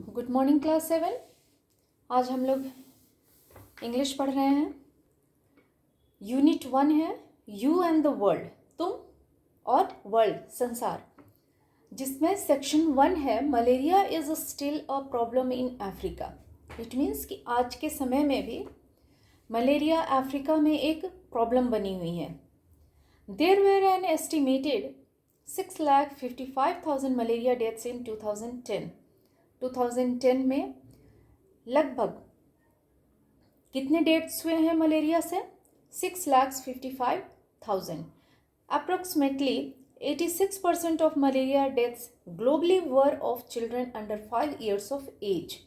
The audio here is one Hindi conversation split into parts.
Good morning class 7। आज हम लोग इंग्लिश पढ़ रहे हैं। यूनिट 1 है यू एंड द वर्ल्ड, तुम और वर्ल्ड संसार, जिसमें सेक्शन 1 है malaria is still a problem in Africa. It means कि आज के समय में भी मलेरिया अफ्रीका में एक प्रॉब्लम बनी हुई है। There were an estimated 6,55,000 malaria deaths in 2010 में लगभग कितने डेथ्स हुए हैं मलेरिया से? 6,55,000। Approximately 86% of malaria deaths globally were of children under 5 years of age.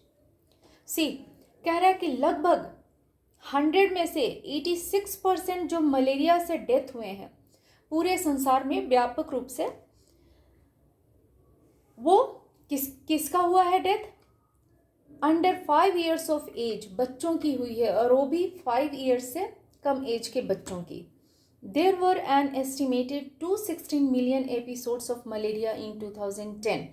See कह रहा है कि लगभग 100 में से 86% जो मलेरिया से डेथ हुए हैं पूरे संसार में व्यापक रूप से, वो किसका हुआ है death? Under 5 years of age, बच्चों की हुई है, और वो भी 5 years से कम एज के बच्चों की। There were an estimated 216 million episodes of malaria in 2010।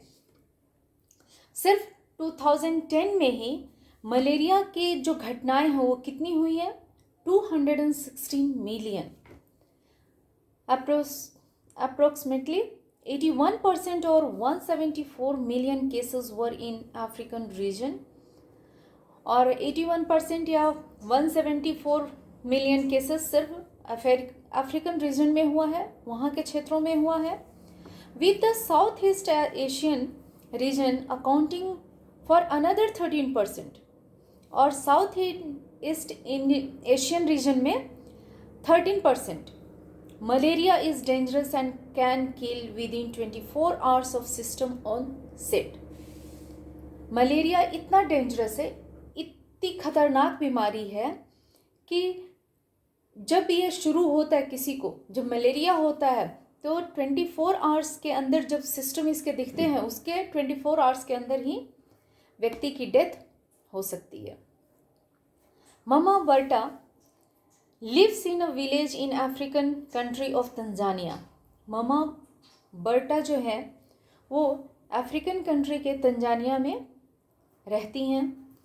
सिर्फ 2010 में ही मलेरिया के जो घटनाएं हैं वो कितनी हुई है? 216 million। अप्रोक्सीमेटली 81% और 174 million केसेस वर इन अफ्रीकन रीजन, और 81% या 174 million केसेस सिर्फ अफ्रीकन रीजन में हुआ है, वहाँ के क्षेत्रों में हुआ है। With the south east Asian region accounting for another 13%, और साउथ ईस्ट एशियन रीजन में 13%। Malaria is dangerous and can kill with in 24 hours of system on set. Malaria इतना डेंजरस है, इतनी खतरनाक बीमारी है कि जब ये शुरू होता है किसी को, जब मलेरिया होता है तो 24 hours के अंदर जब सिस्टम इसके दिखते हैं, उसके 24 hours के अंदर ही व्यक्ति की डेथ हो सकती है। Mama Bertha lives in a village in African country of Tanzania. Mama Bertha जो है वो अफ्रीकन कंट्री के तंजानिया में रहती हैं।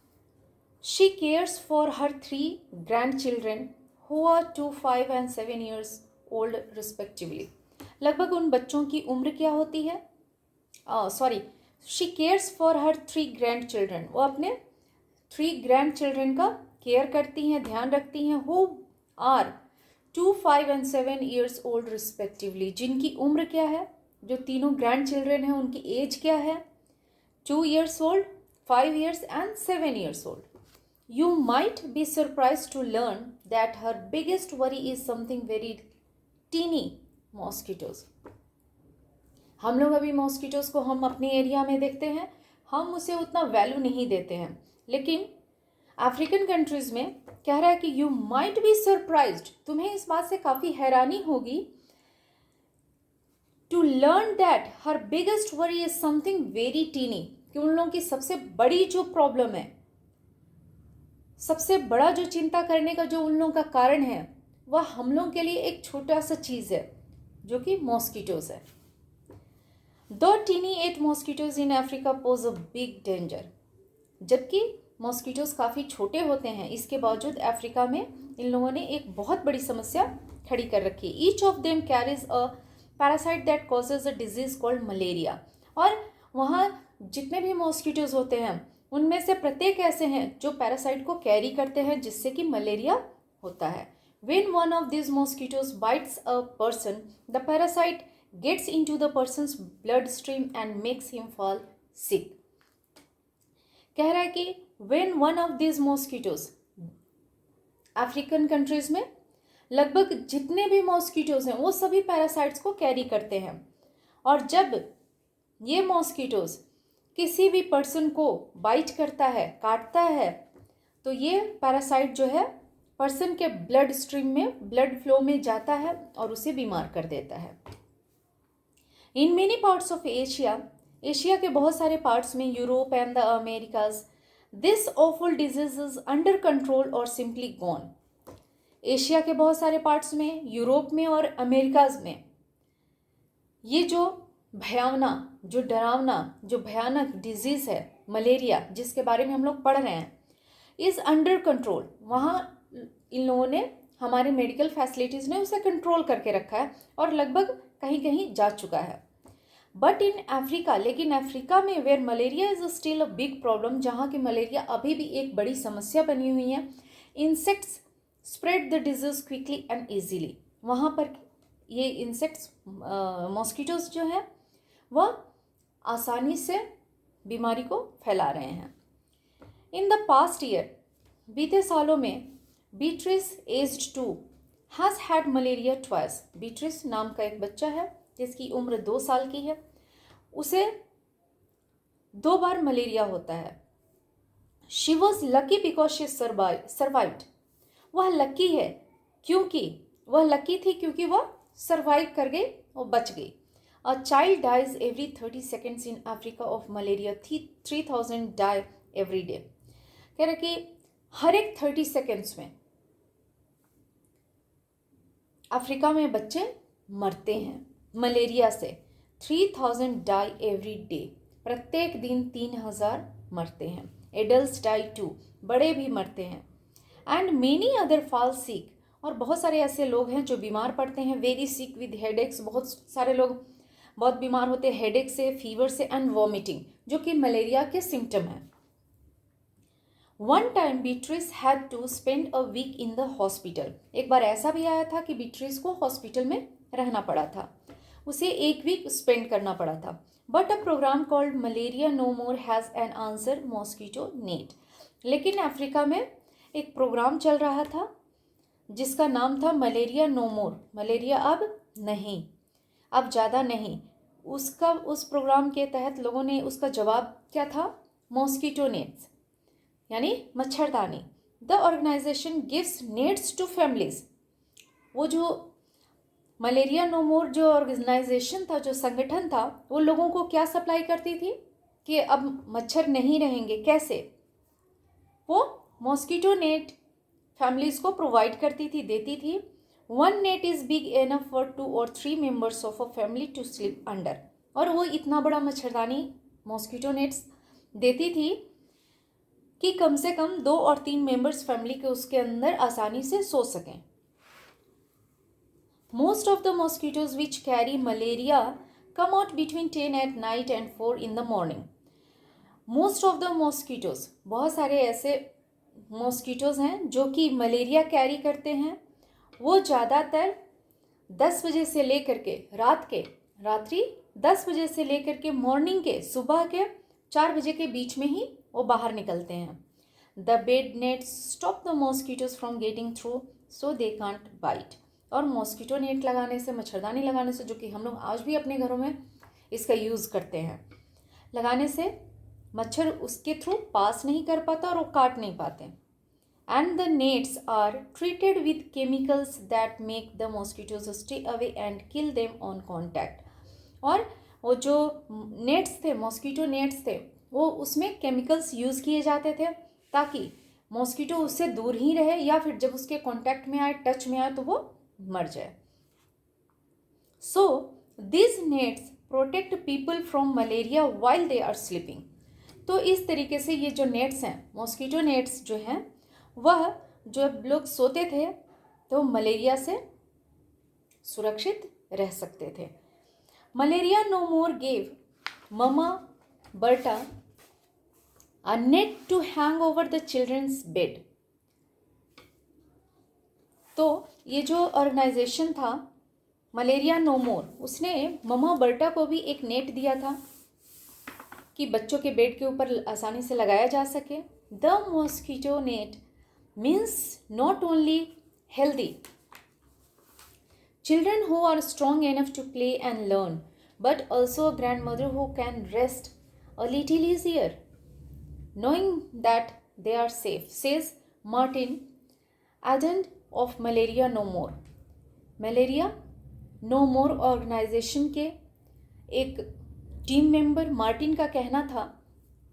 She cares for her 3 grandchildren who are 2, 5 and 7 years old respectively। लगभग उन बच्चों की उम्र क्या होती है? She cares for her 3 grandchildren। वो अपने 3 grandchildren का केयर करती हैं, ध्यान रखती हैं। who are 2, 5 and 7 years old respectively। जिनकी उम्र क्या है? जो तीनों grandchildren हैं उनकी एज क्या है? 2 years old, 5 years and 7 years old। You might be surprised to learn that her biggest worry is something very teeny, mosquitoes। हम लोग अभी मॉस्किटोज को हम अपने एरिया में देखते हैं, हम उसे उतना वैल्यू नहीं देते हैं, लेकिन अफ्रीकन कंट्रीज में कह रहा है कि यू माइट बी सरप्राइज्ड, तुम्हें इस बात से काफ़ी हैरानी होगी, to learn that her biggest worry is something very tiny, कि उन लोगों की सबसे बड़ी जो प्रॉब्लम है, सबसे बड़ा जो चिंता करने का जो उन लोगों का कारण है, वह हम लोगों के लिए एक छोटा सा चीज़ है जो कि मॉस्किटोज है। Two tiny 8 mosquitoes in Africa pose a big danger. जबकि मॉस्किटोज काफ़ी छोटे होते हैं, इसके बावजूद अफ्रीका में इन लोगों ने एक बहुत बड़ी समस्या खड़ी कर रखी है। Each of them carries a parasite that causes a disease called malaria. और वहाँ जितने भी मॉस्किटोज होते हैं उनमें से प्रत्येक ऐसे हैं जो पैरासाइट को कैरी करते हैं, जिससे कि मलेरिया होता है। When one of these mosquitoes bites a person, the parasite gets into the person's bloodstream and makes him fall sick। कह रहा है कि when one of these mosquitoes, African countries में लगभग जितने भी मॉस्किटोज हैं वो सभी पैरासाइट्स को कैरी करते हैं, और जब ये मॉस्किटोज किसी भी पर्सन को बाइट करता है, काटता है, तो ये पैरासाइट जो है पर्सन के ब्लड स्ट्रीम में, ब्लड फ्लो में जाता है और उसे बीमार कर देता है। In many parts of Asia, एशिया के बहुत सारे पार्ट्स में, Europe and the Americas, this awful disease is under control और सिंपली गॉन। एशिया के बहुत सारे पार्ट्स में, यूरोप में और अमेरिकाज में ये जो भयावना, जो डरावना, जो भयानक डिजीज़ है मलेरिया जिसके बारे में हम लोग पढ़ रहे हैं इज़ अंडर कंट्रोल। वहाँ इन लोगों ने, हमारे मेडिकल फैसिलिटीज़ ने उसे कंट्रोल करके रखा है और लगभग कहीं कहीं जा चुका है। बट इन अफ्रीका, लेकिन अफ्रीका में where malaria is still a big problem, जहाँ की मलेरिया अभी भी एक बड़ी समस्या बनी हुई है। Insects spread the disease quickly and easily. वहाँ पर ये इंसेक्ट्स मॉस्किटोज जो है वह आसानी से बीमारी को फैला रहे हैं। इन द पास्ट ईयर, बीते सालों में, Beatrice aged 2 has had malaria twice. Beatrice नाम का एक बच्चा है जिसकी उम्र 2 साल की है, उसे 2 बार मलेरिया होता है। She was lucky because she survived. वह लकी है क्योंकि वह लकी थी क्योंकि वह सर्वाइव कर गई और बच गई। A child dies every 30 seconds in Africa of malaria, 3000 die every day. कह रहे कि हर एक 30 सेकेंड्स में अफ्रीका में बच्चे मरते हैं मलेरिया से। 3000 डाई एवरी डे, प्रत्येक दिन 3000 मरते हैं। एडल्ट डाई टू, बड़े भी मरते हैं। And many other fall sick, और बहुत सारे ऐसे लोग हैं जो बीमार पड़ते हैं। वेरी सिक विद हेडेक्स, बहुत सारे लोग बहुत बीमार होते हैं हेडेक से, फीवर से एंड वॉमिटिंग, जो कि मलेरिया के सिम्टम हैं। One time Beatrice had to spend a week in the hospital. एक बार ऐसा भी आया था कि बीट्रिस को हॉस्पिटल में रहना पड़ा था, उसे 1 वीक स्पेंड करना पड़ा था। But a programme called malaria no more has an answer mosquito net. लेकिन अफ्रीका में एक प्रोग्राम चल रहा था जिसका नाम था मलेरिया नो मोर, मलेरिया अब नहीं, अब ज़्यादा नहीं। उस प्रोग्राम के तहत लोगों ने, उसका जवाब क्या था? मॉस्किटो नेट्स, यानी मच्छरदानी। The organisation gives nets to families. वो जो मलेरिया नो मोर जो ऑर्गेनाइजेशन था, जो संगठन था, वो लोगों को क्या सप्लाई करती थी कि अब मच्छर नहीं रहेंगे। कैसे? वो मॉस्किटो नेट फैमिलीज को प्रोवाइड करती थी, देती थी। 1 net is big enough for 2 or 3 members of a family to sleep under. और वो इतना बड़ा मच्छरदानी मॉस्किटो नेट्स देती थी कि कम से कम 2 और 3 मेंबर्स फैमिली के उसके अंदर आसानी से सो सकें। Most of the mosquitoes which carry malaria come out between 10 at night and 4 in the morning. Most of the mosquitoes, बहुत सारे ऐसे मॉस्किटोज़ हैं जो कि मलेरिया कैरी करते हैं। वो ज़्यादातर 10 बजे से लेकर के रात्रि 10 बजे से लेकर के मॉर्निंग के, सुबह के 4 बजे के बीच में ही वो बाहर निकलते हैं। The bed nets stop the mosquitoes from getting through so they can't bite. और मॉस्किटो नेट लगाने से, मच्छरदानी लगाने से, जो कि हम लोग आज भी अपने घरों में इसका यूज़ करते हैं, लगाने से मच्छर उसके थ्रू पास नहीं कर पाता और वो काट नहीं पाते। And the nets are treated with chemicals that make the mosquitoes stay away and kill them on contact. और वो जो नेट्स थे, मॉस्किटो नेट्स थे, वो उसमें केमिकल्स यूज़ किए जाते थे ताकि मॉस्किटो उससे दूर ही रहे, या फिर जब उसके कॉन्टैक्ट में आए, टच में आए, तो वो मर जाए। So this nets protect people from malaria while they are sleeping. तो इस तरीके से ये जो नेट्स हैं, मॉस्किटो नेट्स जो हैं, वह जब लोग सोते थे तो मलेरिया से सुरक्षित रह सकते थे। Malaria no More gave Mama Berta a net to hang over the childrens bed. तो ये जो ऑर्गेनाइजेशन था मलेरिया नो मोर, उसने ममा बर्टा को भी एक नेट दिया था कि बच्चों के बेड के ऊपर आसानी से लगाया जा सके। The mosquito net means not only healthy children who are strong enough to play and learn, but also a grandmother who can rest a little easier, knowing that they are safe, says Martin Eden of Malaria No More. Malaria no More organisation के एक टीम मेंबर मार्टिन का कहना था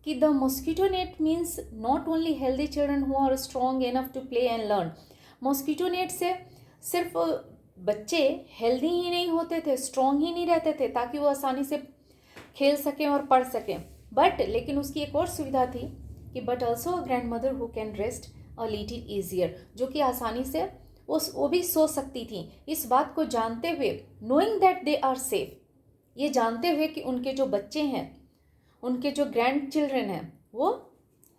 कि the mosquito net means not only healthy children who are strong enough to play and learn. Mosquito net से सिर्फ बच्चे हेल्दी ही नहीं होते थे, स्ट्रॉन्ग ही नहीं रहते थे ताकि वो आसानी से खेल सकें और पढ़ सकें, बट लेकिन उसकी एक और सुविधा थी कि but also a grand mother who can rest a little easier, जो कि आसानी से वो भी सो सकती थी। इस बात को जानते हुए, knowing that they are safe, ये जानते हुए कि उनके जो बच्चे हैं, उनके जो ग्रैंड चिल्ड्रन हैं, वो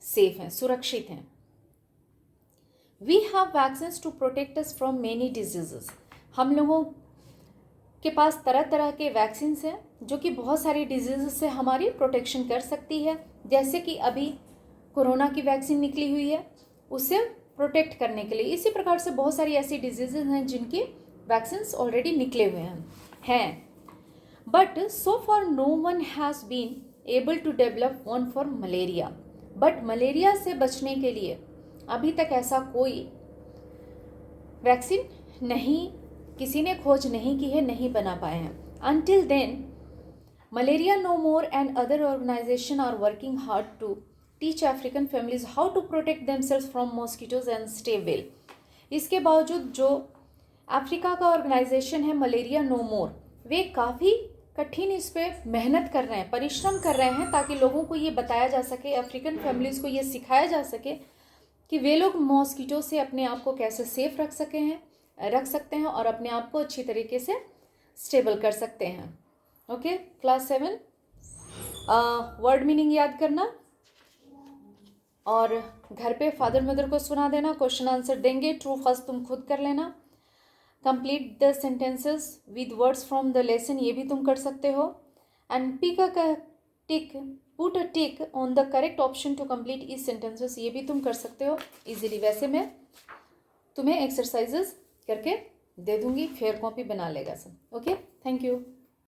सेफ हैं, सुरक्षित हैं। We have vaccines to protect us from many diseases, हम लोगों के पास तरह तरह के वैक्सीन हैं जो कि बहुत सारी डिजीज से हमारी प्रोटेक्शन कर सकती है। जैसे कि अभी कोरोना की वैक्सीन निकली हुई है उससे प्रोटेक्ट करने के लिए। इसी प्रकार से बहुत सारी ऐसी डिजीजेज हैं जिनकी वैक्सीन ऑलरेडी निकले हुए हैं। But so far no one has been able to develop one for malaria, but malaria से बचने के लिए अभी तक ऐसा कोई वैक्सीन नहीं, किसी ने खोज नहीं की है, नहीं बना पाए हैं। Until then Malaria no More and other organisation are working hard to teach African families how to protect themselves from mosquitoes and stay well. इसके बावजूद जो अफ्रीका का ऑर्गेनाइजेशन है मलेरिया नो मोर, वे काफ़ी कठिन इस पर मेहनत कर रहे हैं, परिश्रम कर रहे हैं, ताकि लोगों को ये बताया जा सके, अफ्रीकन फैमिलीज़ को ये सिखाया जा सके कि वे लोग मॉस्किटो से अपने आप को कैसे सेफ रख सकते हैं और अपने आप को अच्छी तरीके से स्टेबल कर सकते हैं। ओके, क्लास 7 वर्ड मीनिंग याद करना और घर पे फादर मदर को सुना देना, क्वेश्चन आंसर देंगे, ट्रू फर्स्ट तुम खुद कर लेना। Complete the sentences with words from the lesson, ये भी तुम कर सकते हो। And pick a tick, put a tick on the correct option to complete each sentences, ये भी तुम कर सकते हो इजीली। वैसे मैं तुम्हें एक्सरसाइजेस करके दे दूंगी, फेयर कॉपी बना लेगा सब। Okay, thank you.